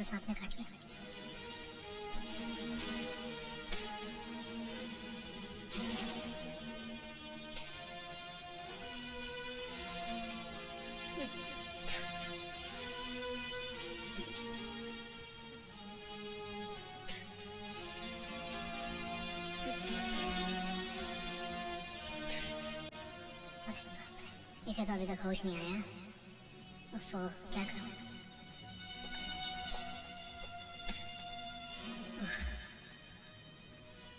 तो साथ में काट लिया। इसे तो अभी तक होश नहीं आया। वो क्या करूं?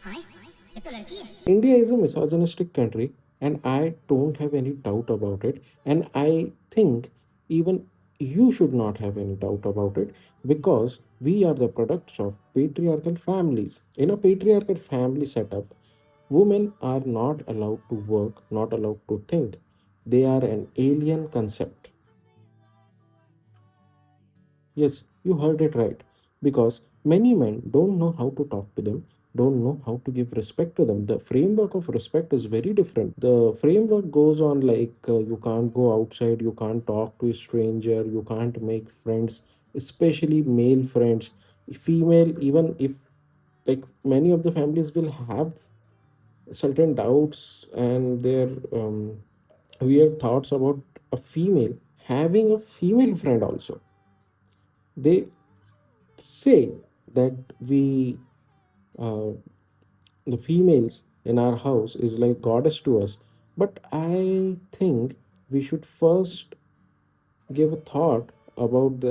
हाय, ये तो लड़की है। India is a misogynistic country, and I don't have any doubt about it. And I think even you should not have any doubt about it because we are the products of patriarchal families. In a patriarchal family setup, women are not allowed to work, not allowed to think. They are an alien concept. Yes, you heard it right. Because many men don't know how to talk to them, don't know how to give respect to them. The framework of respect is very different. The framework goes on like you can't go outside, you can't talk to a stranger, you can't make friends, especially male friends. Female, even if like many of the families will have certain doubts and their weird thoughts about a female having a female friend also. They say that we uh, the females in our house is like goddess to us, but I think we should first give a thought about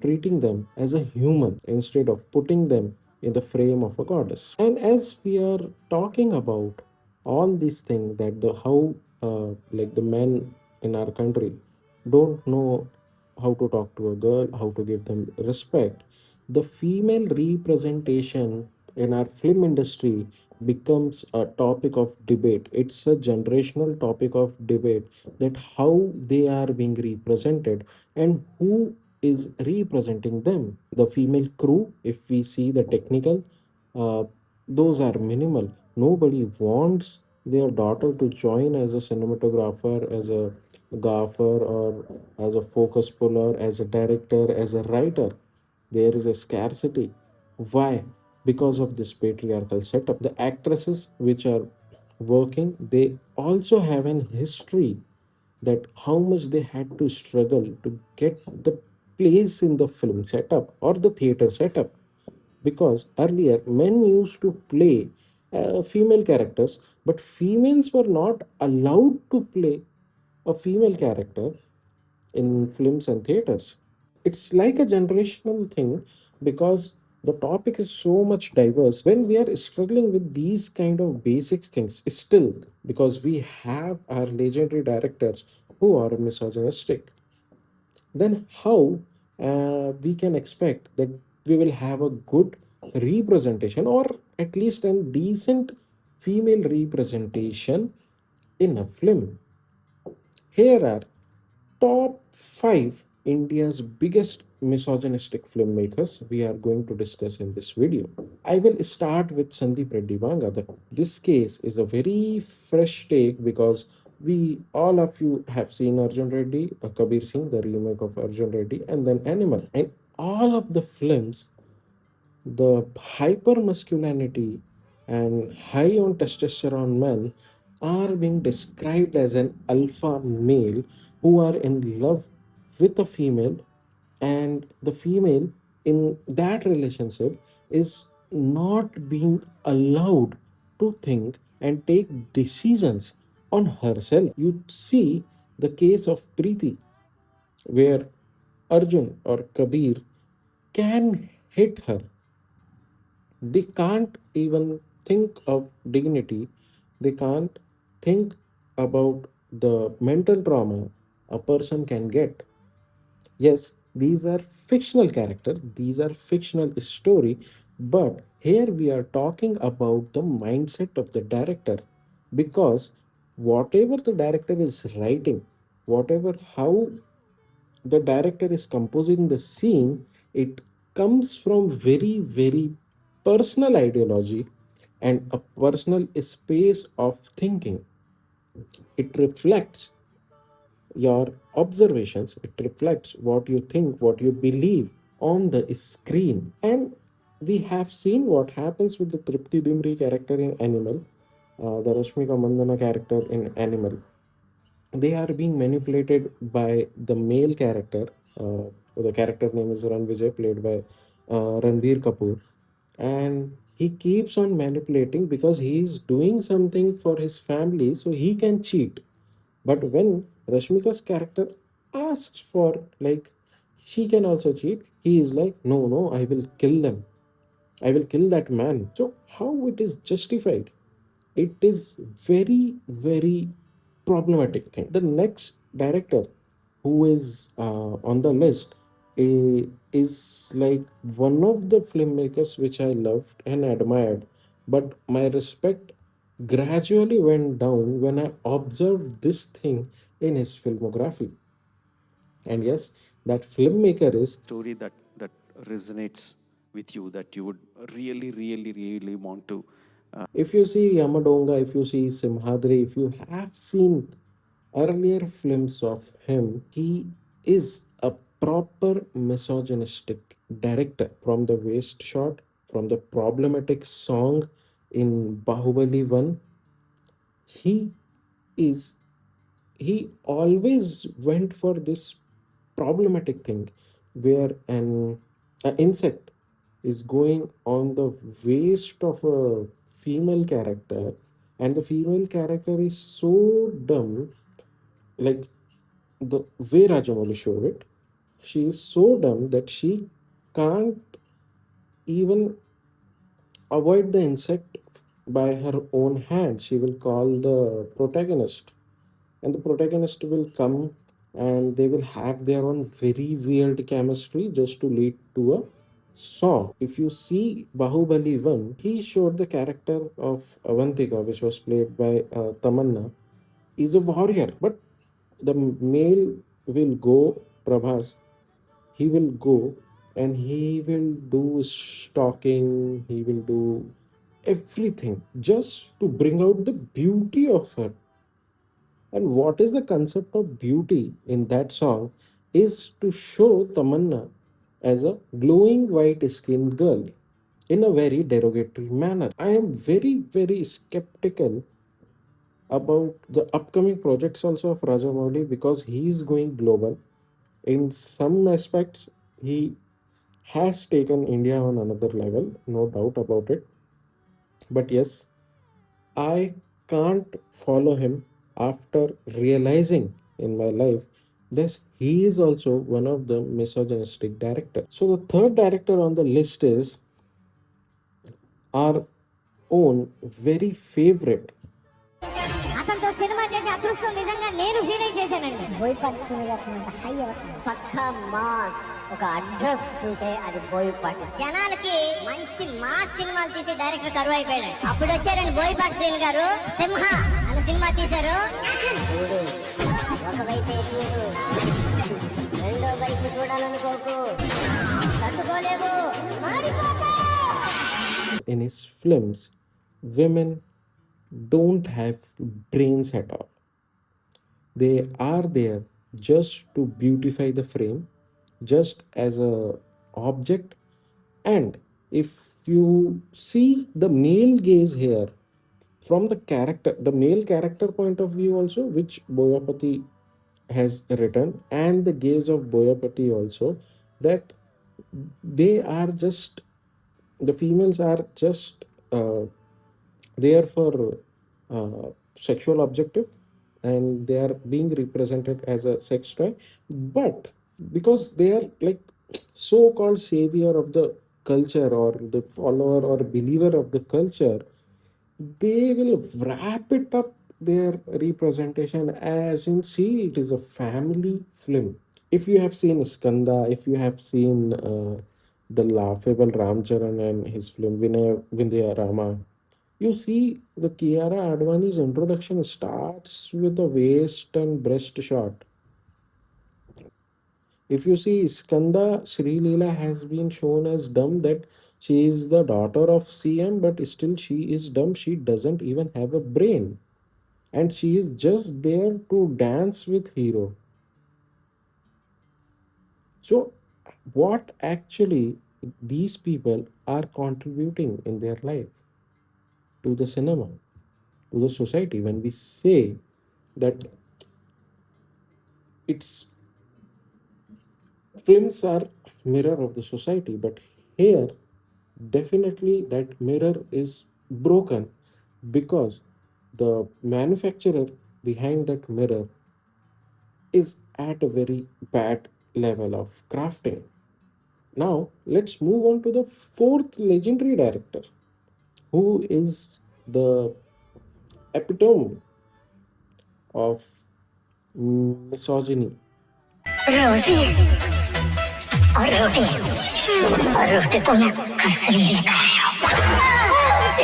treating them as a human instead of putting them in the frame of a goddess. And as we are talking about all these things that the how like the men in our country don't know how to talk to a girl, how to give them respect, the female representation in our film industry becomes a topic of debate. It's a generational topic of debate that how they are being represented and who is representing them. The female crew, if we see the technical, uh, those are minimal. Nobody wants their daughter to join as a cinematographer, as a gaffer, or as a focus puller, as a director, as a writer. There is a scarcity. Why? Because of this patriarchal setup. The actresses which are working, they also have an history that how much they had to struggle to get the place in the film setup or the theater setup, because earlier men used to play female characters, but females were not allowed to play a female character in films and theaters. It's like a generational thing because the topic is so much diverse when we are struggling with these kind of basic things still, because we have our legendary directors who are misogynistic. Then how we can expect that we will have a good representation or at least a decent female representation in a film? Here are top 5 India's biggest misogynistic filmmakers we are going to discuss in this video. I will start with Sandeep Reddy Vanga. That this case is a very fresh take because we all of you have seen Arjun Reddy, Kabir Singh, the remake of Arjun Reddy, and then Animal. And all of the films, the hyper masculinity and high on testosterone men are being described as an alpha male who are in love with a female, and the female in that relationship is not being allowed to think and take decisions on herself. You see the case of Preeti, where Arjun or Kabir can hit her. They can't even think of dignity. They can't think about the mental trauma a person can get. Yes, these are fictional characters, these are fictional story, but here we are talking about the mindset of the director, because whatever the director is writing, whatever how the director is composing the scene, it comes from very, very personal ideology and a personal space of thinking. It reflects your observations, it reflects what you think, what you believe, on the screen. And we have seen what happens with the Tripti Dimri character in Animal, the Rashmika Mandana character in Animal. They are being manipulated by the male character. The character name is Ran Vijay, played by Ranbir Kapoor. And he keeps on manipulating because he is doing something for his family so he can cheat. But when Rashmika's character asks for, like, she can also cheat, he is like, no, no, I will kill them. I will kill that man. So how it is justified? It is very, very problematic thing. The next director who is on the list is like one of the filmmakers which I loved and admired, but my respect gradually went down when I observed this thing in his filmography. And yes, that filmmaker is, Story that resonates with you, that you would really, really, really want to. if you see Yamadonga, if you see Simhadri, if you have seen earlier films of him, he is a proper misogynistic director. From the waist shot, from the problematic song in Bahubali 1, he is he always went for this problematic thing where an insect is going on the waist of a female character, and the female character is so dumb, like the way Rajamouli showed it, she is so dumb that she can't even avoid the insect by her own hand. She will call the protagonist, and the protagonist will come and they will have their own very weird chemistry just to lead to a song. If you see Bahubali 1, he showed the character of Avantika, which was played by Tamanna, is a warrior, but the male will go, Prabhas, he will go and he will do stalking, he will do everything just to bring out the beauty of her. And what is the concept of beauty in that song is to show Tamanna as a glowing white skinned girl in a very derogatory manner. I am very, very skeptical about the upcoming projects also of Rajamouli because he is going global. In some aspects, he has taken India on another level, no doubt about it. But yes, I can't follow him after realizing in my life that he is also one of the misogynistic director. So the third director on the list is our own very favorite. అతనితో cinema చేసే అదృష్టం నిజంగా నేను feel అయి చేశానండి. Boyapati scene గారు high పక్కా mass ఒక address ఉంటే అది బోయపాటి. జనాలకి మంచి మాస్ సినిమాలు తీసే డైరెక్టర్ కరువు అయిపోయాడు. అప్పుడు వచ్చారండి బోయపాటి శ్రీను గారు, సింహ అనే సినిమా తీశారు. చూడు ఒకవైపే చూడు, రెండో వైపు చూడాలనుకోకు, తట్టుకోలేవు, మాడిపోతావు. In his films, women don't have brains at all. They are there just to beautify the frame, just as a object. And if you see the male gaze here, from the character, the male character point of view also, which Boyapati has written, and the gaze of Boyapati also, that they are just, the females are just there for sexual objective, and they are being represented as a sex toy. But because they are like so-called savior of the culture or the follower or believer of the culture, they will wrap it up their representation as in, see, it is a family film. If you have seen Skanda, if you have seen the laughable Ramcharan and his film Vindhya Rama, you see the Kiara Advani's introduction starts with a waist and breast shot. If you see Skanda, Sri Leela has been shown as dumb, that she is the daughter of CM, but still she is dumb. She doesn't even have a brain. And she is just there to dance with hero. So what actually these people are contributing in their life to the cinema, to the society. When we say that it's films are mirror of the society, but here definitely that mirror is broken because the manufacturer behind that mirror is at a very bad level of crafting. Now let's move on to the fourth legendary director, who is the epitome of misogyny. रोजी और रोटी और रोटी तो मैं घर से लेकर आया हूं।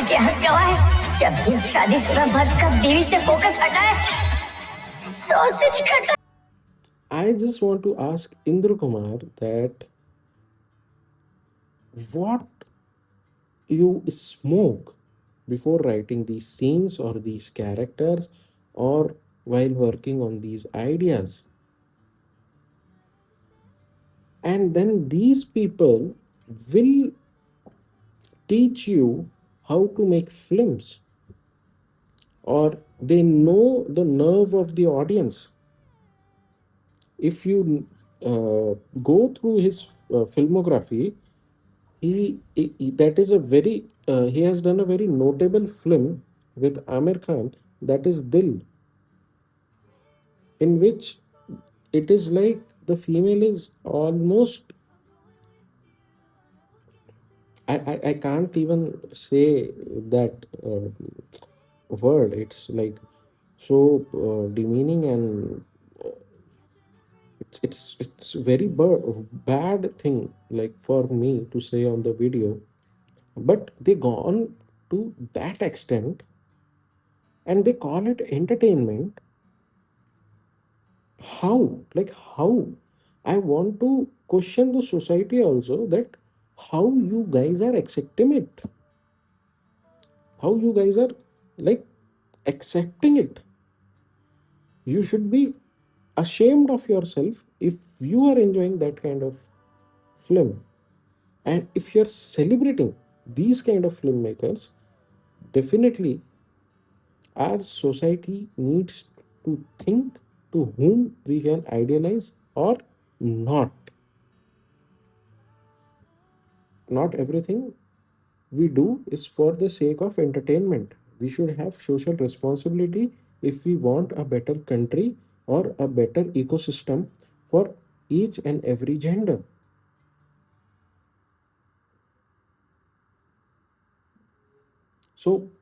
इतिहास गवाह है जब भी शादीशुदा मर्द का बीवी से फोकस हटाए सॉसेज कटा। I just want to ask Indra Kumar that what you smoke before writing these scenes or these characters or while working on these ideas. And then these people will teach you how to make films, or they know the nerve of the audience. If you go through his filmography, that is a very he has done a very notable film with Amir Khan, that is Dil, in which it is like the female is almost I can't even say that word. It's like so demeaning, and it's very bad thing like for me to say on the video, but they gone to that extent and they call it entertainment. How? Like how? I want to question the society also, that how you guys are accepting it, how you guys are like accepting it. You should be ashamed of yourself if you are enjoying that kind of film, and if you're celebrating these kind of filmmakers. Definitely our society needs to think to whom we can idealize or not. Not everything we do is for the sake of entertainment. We should have social responsibility if we want a better country or a better ecosystem for each and every gender. So